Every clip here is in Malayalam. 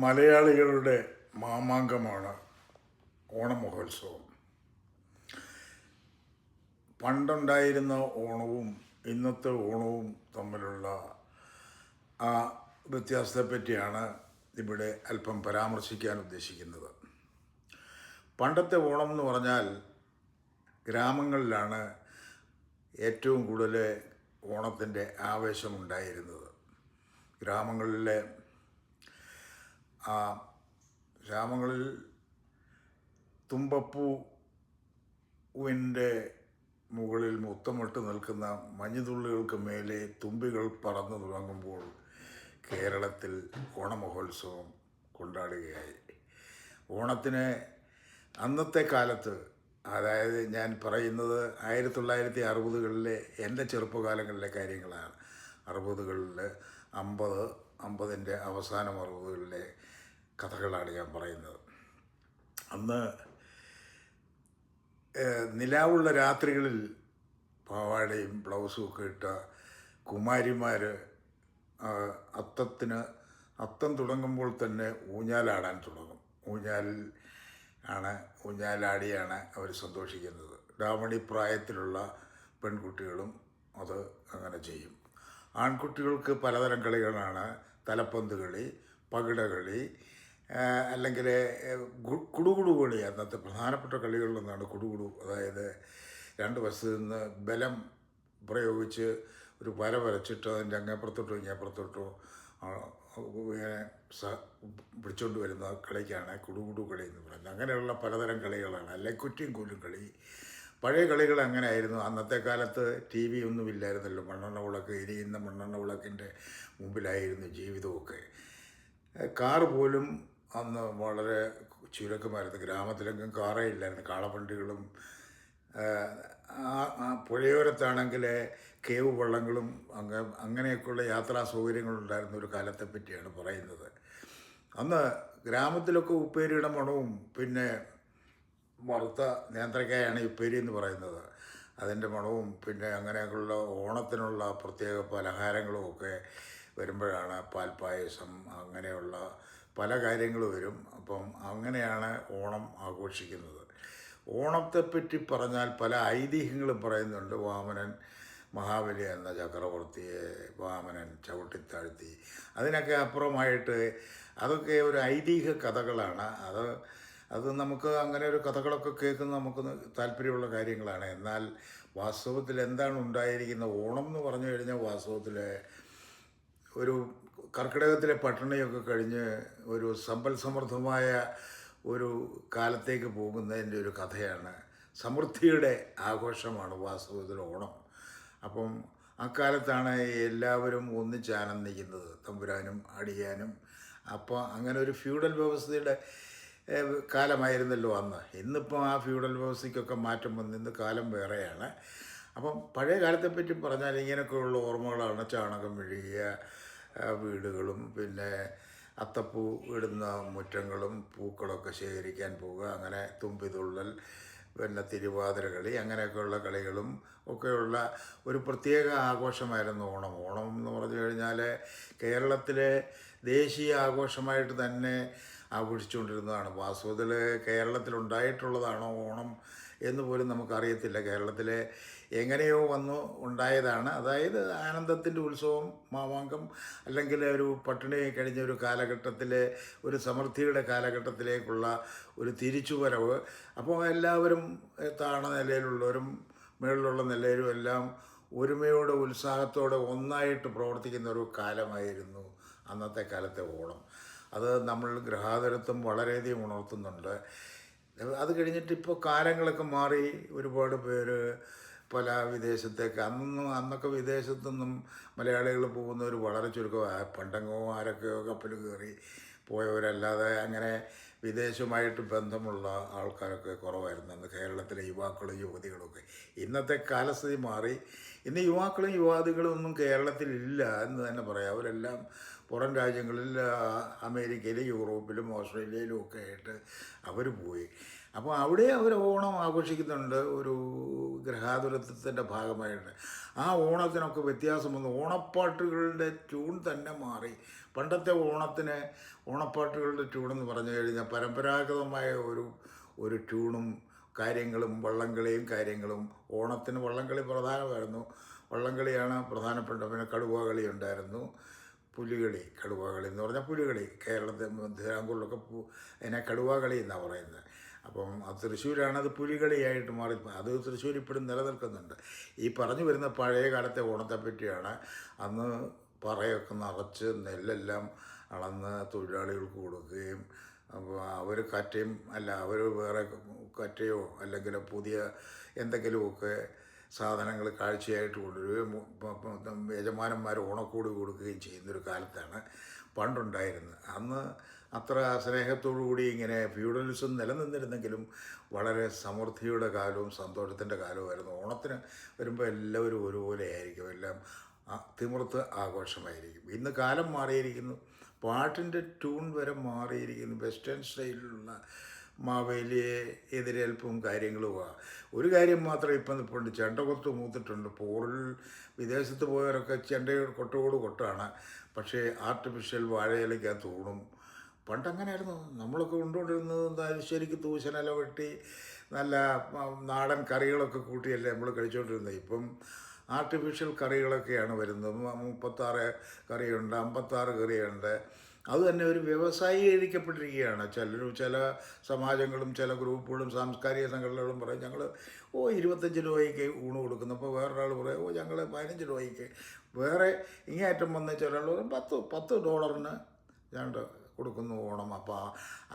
മലയാളികളുടെ മാമാങ്കമാണ് ഓണമഹോത്സവം. പണ്ടുണ്ടായിരുന്ന ഓണവും ഇന്നത്തെ ഓണവും തമ്മിലുള്ള ആ വ്യത്യാസത്തെപ്പറ്റിയാണ് ഇവിടെ അല്പം പരാമർശിക്കാൻ ഉദ്ദേശിക്കുന്നത്. പണ്ടത്തെ ഓണം എന്ന് പറഞ്ഞാൽ ഗ്രാമങ്ങളിലാണ് ഏറ്റവും കൂടുതൽ ഓണത്തിൻ്റെ ആവേശമുണ്ടായിരുന്നത്. ഗ്രാമങ്ങളിൽ തുമ്പപ്പൂവിൻ്റെ മുകളിൽ മുത്തമിട്ട് നിൽക്കുന്ന മഞ്ഞുതുള്ളികൾക്ക് മേലെ തുമ്പികൾ പറന്നു തുടങ്ങുമ്പോൾ കേരളത്തിൽ ഓണമഹോത്സവം കൊണ്ടാടുകയായി. ഓണത്തിന് അന്നത്തെ കാലത്ത്, അതായത് ഞാൻ പറയുന്നത് 1960കളിലെ എൻ്റെ ചെറുപ്പകാലങ്ങളിലെ കാര്യങ്ങളാണ്. 60കളിൽ 50ൻ്റെ അവസാനം 60കളിലെ കഥകളാണ് ഞാൻ പറയുന്നത്. അന്ന് നിലാവുള്ള രാത്രികളിൽ പാവാടയും ബ്ലൗസും ഒക്കെ ഇട്ട കുമാരിമാർ അത്തം തുടങ്ങുമ്പോൾ തന്നെ ഊഞ്ഞാലാടാൻ തുടങ്ങും. ഊഞ്ഞാലാടിയാണ് അവർ സന്തോഷിക്കുന്നത്. ഡാമണി പ്രായത്തിലുള്ള പെൺകുട്ടികളും അത് അങ്ങനെ ചെയ്യും. ആൺകുട്ടികൾക്ക് പലതരം കളികളാണ്. തലപ്പന്ത് കളി, പകിടകളി, അല്ലെങ്കിൽ കുടുകുടു കളി. അന്നത്തെ പ്രധാനപ്പെട്ട കളികളിലൊന്നാണ് കുടുകുടു. അതായത് രണ്ട് വശത്ത് നിന്ന് ബലം പ്രയോഗിച്ച് ഒരു വര വരച്ചിട്ട് അതിൻ്റെ അങ്ങേപ്പുറത്തോട്ടോ ഇങ്ങേപ്പുറത്തോട്ടോ ഇങ്ങനെ പിടിച്ചുകൊണ്ട് വരുന്ന കളിക്കാണ് കുടുകുടു കളി എന്ന് പറയുന്നത്. അങ്ങനെയുള്ള പലതരം കളികളാണ്. അല്ലെങ്കിൽ കുറ്റിയും കോലും കളി. പഴയ കളികൾ അങ്ങനെ ആയിരുന്നു. അന്നത്തെ കാലത്ത് ടി വി ഒന്നും ഇല്ലായിരുന്നല്ലോ. എരിയുന്ന മണ്ണെണ്ണ വിളക്കിൻ്റെ മുമ്പിലായിരുന്നു ജീവിതമൊക്കെ. കാറ് പോലും അന്ന് വളരെ ചുരുക്കമായിരുന്നു. ഗ്രാമത്തിലെങ്കിലും കാറേ ഇല്ലായിരുന്നു. കാളവണ്ടികളും പുഴയോരത്താണെങ്കിൽ കേവ് വള്ളങ്ങളും അങ്ങനെയൊക്കെയുള്ള യാത്രാ സൗകര്യങ്ങളുണ്ടായിരുന്ന ഒരു കാലത്തെ പറ്റിയാണ് പറയുന്നത്. അന്ന് ഗ്രാമത്തിലൊക്കെ ഉപ്പേരിയുടെ മണവും പിന്നെ വറുത്ത നേന്ത്രക്കായാണ് ഉപ്പേരി എന്ന് പറയുന്നത്, അതിൻ്റെ മണവും പിന്നെ അങ്ങനെയൊക്കെയുള്ള ഓണത്തിനുള്ള പ്രത്യേക പലഹാരങ്ങളും ഒക്കെ വരുമ്പോഴാണ് പാൽപ്പായസം, അങ്ങനെയുള്ള പല കാര്യങ്ങൾ വരും. അപ്പം അങ്ങനെയാണ് ഓണം ആഘോഷിക്കുന്നത്. ഓണത്തെപ്പറ്റി പറഞ്ഞാൽ പല ഐതിഹ്യങ്ങളും പറയുന്നുണ്ട്. വാമനൻ മഹാബലി എന്ന ചക്രവർത്തിയെ വാമനൻ ചവിട്ടിത്താഴ്ത്തി. അതിനൊക്കെ അപ്പുറമായിട്ട് അതൊക്കെ ഒരു ഐതിഹ്യ കഥകളാണ്. അത് നമുക്ക് അങ്ങനെ ഒരു കഥകളൊക്കെ കേൾക്കുന്നത് നമുക്ക് താല്പര്യമുള്ള കാര്യങ്ങളാണ്. എന്നാൽ വാസ്തവത്തിൽ എന്താണ് ഉണ്ടായിരിക്കുന്നത്? ഓണം എന്ന് പറഞ്ഞു കഴിഞ്ഞാൽ വാസ്തവത്തിൽ ഒരു കർക്കിടകത്തിലെ പട്ടിണിയൊക്കെ കഴിഞ്ഞ് ഒരു സമ്പൽ സമൃദ്ധമായ ഒരു കാലത്തേക്ക് പോകുന്നതിൻ്റെ ഒരു കഥയാണ്. സമൃദ്ധിയുടെ ആഘോഷമാണ് വാസ്തവത്തിൽ ഓണം. അപ്പം അക്കാലത്താണ് എല്ലാവരും ഒന്നിച്ച് ആനന്ദിക്കുന്നത്, തമ്പുരാനും അടിയാനും. അപ്പോൾ അങ്ങനെ ഒരു ഫ്യൂഡൽ വ്യവസ്ഥയുടെ കാലമായിരുന്നല്ലോ അന്ന്. ഇന്നിപ്പോൾ ആ ഫ്യൂഡൽ വ്യവസ്ഥയ്ക്കൊക്കെ മാറ്റം വന്ന് ഇന്ന് കാലം വേറെയാണ്. അപ്പം പഴയ കാലത്തെപ്പറ്റി പറഞ്ഞാൽ ഇങ്ങനെയൊക്കെയുള്ള ഓർമ്മകളാണ്. ചാണകം മെഴുകിയ വീടുകളും പിന്നെ അത്തപ്പൂ ഇടുന്ന മുറ്റങ്ങളും പൂക്കളൊക്കെ ശേഖരിക്കാൻ പോവുക, അങ്ങനെ തുമ്പിതുള്ളൽ, പിന്നെ തിരുവാതിര കളി, അങ്ങനെയൊക്കെയുള്ള കളികളും ഒക്കെയുള്ള ഒരു പ്രത്യേക ആഘോഷമായിരുന്നു ഓണം. ഓണം എന്ന് പറഞ്ഞു കഴിഞ്ഞാൽ കേരളത്തിലെ ദേശീയ ആഘോഷമായിട്ട് തന്നെ ആഘോഷിച്ചുകൊണ്ടിരുന്നതാണ്. വാസ്തവത്തിൽ കേരളത്തിലുണ്ടായിട്ടുള്ളതാണോ ഓണം എന്ന് പോലും നമുക്കറിയത്തില്ല. കേരളത്തിലെ എങ്ങനെയോ വന്നു ഉണ്ടായതാണ്. അതായത് ആനന്ദത്തിൻ്റെ ഉത്സവം, മാമാങ്കം, അല്ലെങ്കിൽ ഒരു പട്ടിണി കഴിഞ്ഞ ഒരു കാലഘട്ടത്തിൽ ഒരു സമൃദ്ധിയുടെ കാലഘട്ടത്തിലേക്കുള്ള ഒരു തിരിച്ചുവരവ്. അപ്പോൾ എല്ലാവരും താണ നിലയിലുള്ളവരും മുകളിലുള്ള നിലയിലും എല്ലാം ഒരുമയോടെ ഉത്സാഹത്തോടെ ഒന്നായിട്ട് പ്രവർത്തിക്കുന്ന ഒരു കാലമായിരുന്നു അന്നത്തെ കാലത്തെ ഓണം. അത് നമ്മൾ ഗൃഹാതുരത്വം വളരെയധികം ഉണർത്തുന്നുണ്ട്. അത് കഴിഞ്ഞിട്ട് ഇപ്പോൾ കാലങ്ങളൊക്കെ മാറി ഒരുപാട് പേര് പല വിദേശത്തേക്ക്, അന്നൊക്കെ വിദേശത്തൊന്നും മലയാളികൾ പോകുന്നവർ വളരെ ചുരുക്കമാണ്. പണ്ടെങ്ങോ ആരൊക്കെയോ കപ്പൽ കയറി പോയവരല്ലാതെ അങ്ങനെ വിദേശമായിട്ട് ബന്ധമുള്ള ആൾക്കാരൊക്കെ കുറവായിരുന്നു അന്ന് കേരളത്തിലെ യുവാക്കളും യുവതികളൊക്കെ. ഇന്നത്തെ കാലസ്ഥിതി മാറി. ഇന്ന് യുവാക്കളും യുവതികളും ഒന്നും കേരളത്തിലില്ല എന്ന് തന്നെ പറയാം. അവരെല്ലാം പുറം രാജ്യങ്ങളിൽ അമേരിക്കയിലും യൂറോപ്പിലും ഓസ്ട്രേലിയയിലും ഒക്കെ ആയിട്ട് അവർ പോയി. അപ്പോൾ അവിടെ അവർ ഓണം ആഘോഷിക്കുന്നുണ്ട് ഒരു ഗ്രഹാതുരത്വത്തിൻ്റെ ഭാഗമായിട്ട്. ആ ഓണത്തിനൊക്കെ വ്യത്യാസം വന്നു. ഓണപ്പാട്ടുകളുടെ ട്യൂൺ തന്നെ മാറി. പണ്ടത്തെ ഓണപ്പാട്ടുകളുടെ ട്യൂണെന്ന് പറഞ്ഞു കഴിഞ്ഞാൽ പരമ്പരാഗതമായ ഒരു ട്യൂണും കാര്യങ്ങളും വള്ളംകളിയും കാര്യങ്ങളും. ഓണത്തിന് വള്ളംകളി പ്രധാനമായിരുന്നു. വള്ളംകളിയാണ് പ്രധാനപ്പെട്ട. പിന്നെ കടുവകളി ഉണ്ടായിരുന്നു, കടുവകളി എന്ന് പറഞ്ഞാൽ പുലികളി. കേരളത്തിൽ തിരുവിതാംകൂറിലൊക്കെ അതിനെ കടുവകളി എന്നാണ് പറയുന്നത്. അപ്പം അത് തൃശ്ശൂരാണത് പുലികളിയായിട്ട് മാറി. അത് തൃശ്ശൂർ ഇപ്പോഴും നിലനിൽക്കുന്നുണ്ട്. ഈ പറഞ്ഞു വരുന്ന പഴയ കാലത്തെ ഓണത്തെ പറ്റിയാണ്. അന്ന് പറയൊക്കെ നിറച്ച് നെല്ലെല്ലാം അളന്ന് തൊഴിലാളികൾക്ക് കൊടുക്കുകയും അപ്പോൾ അവർ അവർ വേറെ കറ്റയോ അല്ലെങ്കിൽ പുതിയ എന്തെങ്കിലുമൊക്കെ സാധനങ്ങൾ കാഴ്ചയായിട്ട് കൊണ്ടുവരികയും യജമാനന്മാർ ഓണക്കൂടി കൊടുക്കുകയും ചെയ്യുന്നൊരു കാലത്താണ് പണ്ടുണ്ടായിരുന്നത്. അന്ന് അത്ര സ്നേഹത്തോടുകൂടി ഇങ്ങനെ ഫ്യൂഡലിസം നിലനിന്നിരുന്നെങ്കിലും വളരെ സമൃദ്ധിയുടെ കാലവും സന്തോഷത്തിൻ്റെ കാലവുമായിരുന്നു. ഓണത്തിന് വരുമ്പോൾ എല്ലാവരും ഒരുപോലെ ആയിരിക്കും, എല്ലാം തിമിർത്ത് ആഘോഷമായിരിക്കും. ഇന്ന് കാലം മാറിയിരിക്കുന്നു, പാട്ടിൻ്റെ ട്യൂൺ വരെ മാറിയിരിക്കുന്നു. വെസ്റ്റേൺ സ്റ്റൈലിലുള്ള മാവേലിയെ എതിരേൽപ്പും കാര്യങ്ങളുമാണ്. ഒരു കാര്യം മാത്രം ഇപ്പം നിൽപ്പുണ്ട്, ചെണ്ടകൊത്ത് മൂത്തിട്ടുണ്ട്. പോറിൽ വിദേശത്ത് പോയവരൊക്കെ കൊട്ടാണ്. പക്ഷേ ആർട്ടിഫിഷ്യൽ വാഴയിലയ്ക്കകത്ത് ഊണും. പണ്ടങ്ങനെയായിരുന്നു നമ്മളൊക്കെ കൊണ്ടുകൊണ്ടിരുന്നത്. ശരിക്കും തൂശനില വെട്ടി നല്ല നാടൻ കറികളൊക്കെ കൂട്ടിയല്ലേ നമ്മൾ കഴിച്ചുകൊണ്ടിരുന്നത്. ഇപ്പം ആർട്ടിഫിഷ്യൽ കറികളൊക്കെയാണ് വരുന്നത്. 36 കറിയുണ്ട്, 56 കറിയുണ്ട്. അത് തന്നെ ഒരു വ്യവസായീകരിക്കപ്പെട്ടിരിക്കുകയാണ്. ചില സമാജങ്ങളും ചില ഗ്രൂപ്പുകളും സാംസ്കാരിക സംഘടനകളും പറയും ഞങ്ങൾ 25 രൂപയ്ക്ക് ഊണ് കൊടുക്കുന്നു. അപ്പോൾ വേറൊരാൾ പറയും ഞങ്ങൾ 15 രൂപയ്ക്ക്. വേറെ ഇങ്ങേയറ്റം വന്ന് ചിലർ പറയും $10 ഞങ്ങൾ കൊടുക്കുന്നു ഓണം. അപ്പോൾ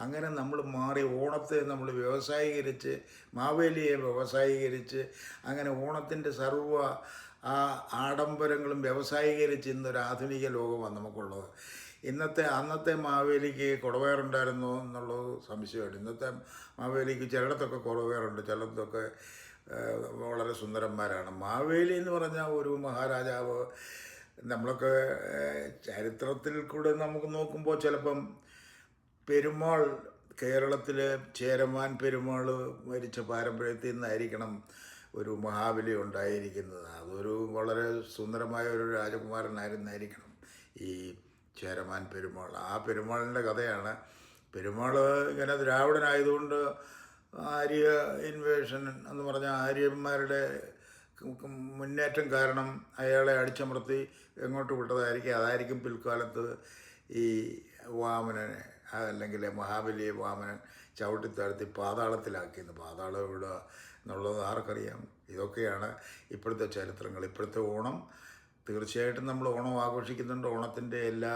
അങ്ങനെ നമ്മൾ മാറി. ഓണത്തെ നമ്മൾ വ്യവസായീകരിച്ച്, മാവേലിയെ വ്യവസായീകരിച്ച്, അങ്ങനെ ഓണത്തിൻ്റെ സർവ്വ ആഡംബരങ്ങളും വ്യവസായീകരിച്ച് ഇന്നൊരു ആധുനിക ലോകമാണ് നമുക്കുള്ളത്. അന്നത്തെ മാവേലിക്ക് കുടവേറുണ്ടായിരുന്നോ എന്നുള്ളത് സംശയമാണ്. ഇന്നത്തെ മാവേലിക്ക് ചിലയിടത്തൊക്കെ കുടവേറുണ്ട്, ചിലയിടത്തൊക്കെ വളരെ സുന്ദരന്മാരാണ്. മാവേലി എന്ന് പറഞ്ഞാൽ ഒരു മഹാരാജാവ്. നമ്മളൊക്കെ ചരിത്രത്തിൽ കൂടെ നമുക്ക് നോക്കുമ്പോൾ ചിലപ്പം പെരുമാൾ, കേരളത്തിൽ ചേരമാൻ പെരുമാൾ മരിച്ച പാരമ്പര്യത്തിൽ നിന്നായിരിക്കണം ഒരു മഹാബലി ഉണ്ടായിരിക്കുന്നത്. അതൊരു വളരെ സുന്ദരമായ ഒരു രാജകുമാരനായിരുന്നായിരിക്കണം ഈ ചേരമാൻ പെരുമാൾ. ആ പെരുമാളിൻ്റെ കഥയാണ്. പെരുമാൾ ഇങ്ങനെ ദ്രാവിഡനായതുകൊണ്ട് ആര്യ ഇൻവേഷൻ എന്ന് പറഞ്ഞാൽ ആര്യന്മാരുടെ മുന്നേറ്റം കാരണം അയാളെ അടിച്ചമർത്തി എങ്ങോട്ട് വിട്ടതായിരിക്കും. അതായിരിക്കും പിൽക്കാലത്ത് ഈ വാമനനെ അല്ലെങ്കിൽ മഹാബലിയെ വാമനൻ ചവിട്ടിത്താഴ്ത്തി പാതാളത്തിലാക്കിയെന്ന്. പാതാളം വിടുക എന്നുള്ളത് ആർക്കറിയാം. ഇതൊക്കെയാണ് ഇപ്പോഴത്തെ ചരിത്രങ്ങൾ. ഇപ്പോഴത്തെ ഓണം തീർച്ചയായിട്ടും നമ്മൾ ഓണം ആഘോഷിക്കുന്നുണ്ട്. ഓണത്തിൻ്റെ എല്ലാ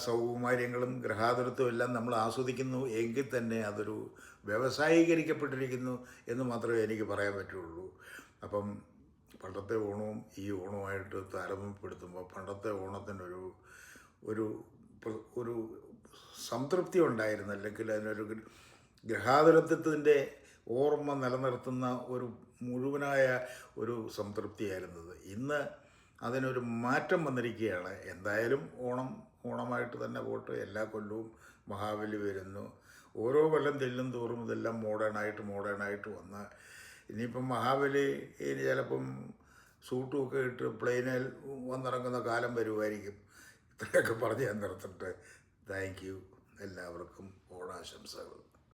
സൗകുമാര്യങ്ങളും ഗ്രഹാതുരത്വം എല്ലാം നമ്മൾ ആസ്വദിക്കുന്നു. എങ്കിൽ തന്നെ അതൊരു വ്യവസായീകരിക്കപ്പെട്ടിരിക്കുന്നു എന്ന് മാത്രമേ എനിക്ക് പറയാൻ പറ്റുള്ളൂ. അപ്പം പണ്ടത്തെ ഓണവും ഈ ഓണവുമായിട്ട് താരതമ്യപ്പെടുത്തുമ്പോൾ പണ്ടത്തെ ഓണത്തിനൊരു ഒരു ഒരു സംതൃപ്തി ഉണ്ടായിരുന്നു, അല്ലെങ്കിൽ അതിനൊരു ഗ്രഹാതുരത്വത്തിൻ്റെ ഓർമ്മ നിലനിർത്തുന്ന ഒരു മുഴുവനായ ഒരു സംതൃപ്തിയായിരുന്നത്. ഇന്ന് അതിനൊരു മാറ്റം വന്നിരിക്കുകയാണ്. എന്തായാലും ഓണമായിട്ട് തന്നെ പോട്ടെ. എല്ലാ കൊല്ലവും മഹാബലി വരുന്നു. ഓരോ കൊല്ലം ചെല്ലും തോറും ഇതെല്ലാം മോഡേണായിട്ട് വന്ന് ഇനിയിപ്പം മഹാബലി ചിലപ്പം സൂട്ടുമൊക്കെ ഇട്ട് പ്ലെയിനിൽ വന്നിറങ്ങുന്ന കാലം വരുമായിരിക്കും. ഇത്രയൊക്കെ പറഞ്ഞ് ഞാൻ നിർത്തട്ടെ. Thank you. എല്ലാവർക്കും ഓണാശംസകൾ.